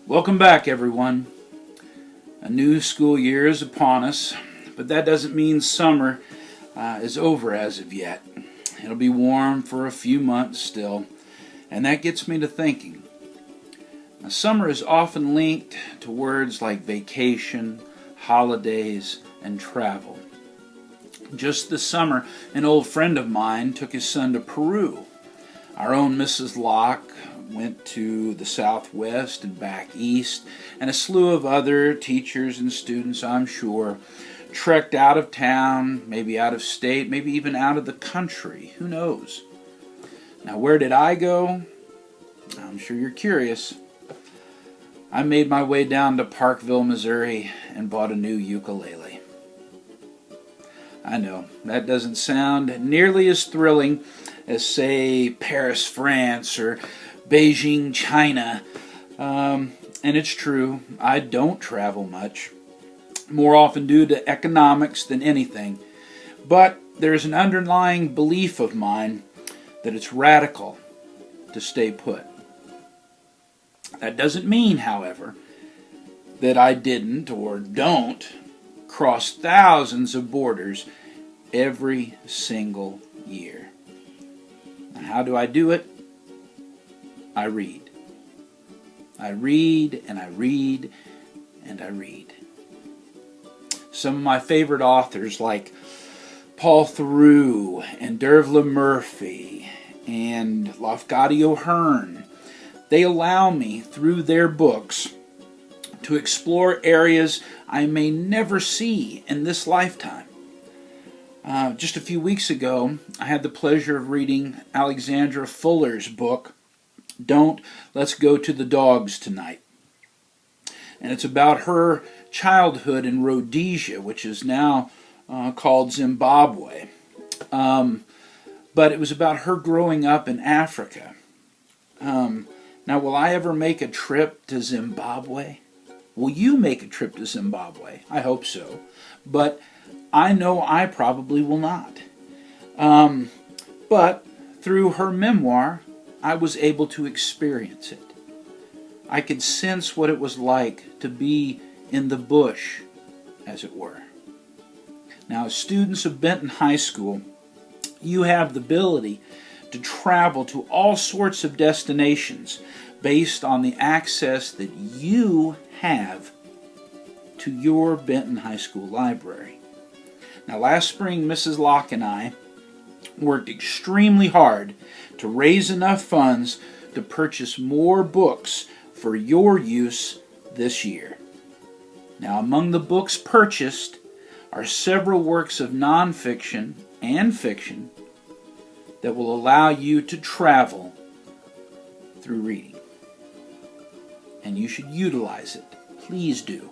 Welcome back, everyone. A new school year is upon us, but that doesn't mean summer is over as of yet. It'll be warm for a few months still, and that gets me to thinking. Now, summer is often linked to words like vacation, holidays, and travel. Just this summer, an old friend of mine took his son to Peru. Our own Mrs. Locke went to the Southwest and back east, and a slew of other teachers and students, I'm sure, trekked out of town, maybe out of state, maybe even out of the country. Who knows? Now, where did I go? I'm sure you're curious. I made my way down to Parkville, Missouri, and bought a new ukulele. I know, that doesn't sound nearly as thrilling as, say, Paris, France, or Beijing, China. And it's true, I don't travel much, more often due to economics than anything. But there's an underlying belief of mine that it's radical to stay put. That doesn't mean, however, that I didn't or don't cross thousands of borders every single year. And how do I do it? I read. I read and I read and I read. Some of my favorite authors like Paul Theroux and Dervla Murphy and Lafcadio Hearn, they allow me through their books to explore areas I may never see in this lifetime. Just a few weeks ago, I had the pleasure of reading Alexandra Fuller's book, Let's Go to the Dogs Tonight. And it's about her childhood in Rhodesia, which is now called Zimbabwe. But it was about her growing up in Africa. Now, will I ever make a trip to Zimbabwe? Will you make a trip to Zimbabwe? I hope so. But I know I probably will not. But through her memoir, I was able to experience it. I could sense what it was like to be in the bush, as it were. Now, as students of Benton High School, you have the ability to travel to all sorts of destinations based on the access that you have to your Benton High School library. Now, last spring, Mrs. Locke and I worked extremely hard to raise enough funds to purchase more books for your use this year. Now, among the books purchased are several works of nonfiction and fiction that will allow you to travel through reading. And you should utilize it. Please do.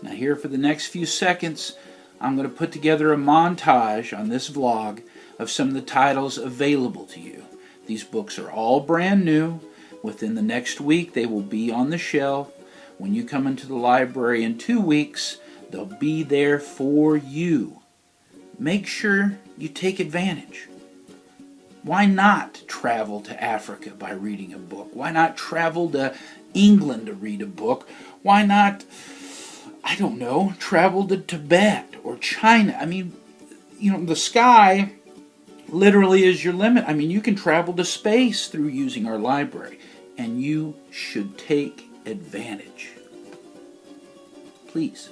Now, here for the next few seconds, I'm going to put together a montage on this vlog of some of the titles available to you. These books are all brand new. Within the next week, they will be on the shelf. When you come into the library in 2 weeks, they'll be there for you. Make sure you take advantage. Why not travel to Africa by reading a book? Why not travel to England to read a book? Why not, I don't know, travel to Tibet or China? I mean, the sky literally is your limit. I mean, you can travel to space through using our library, and you should take advantage. Please.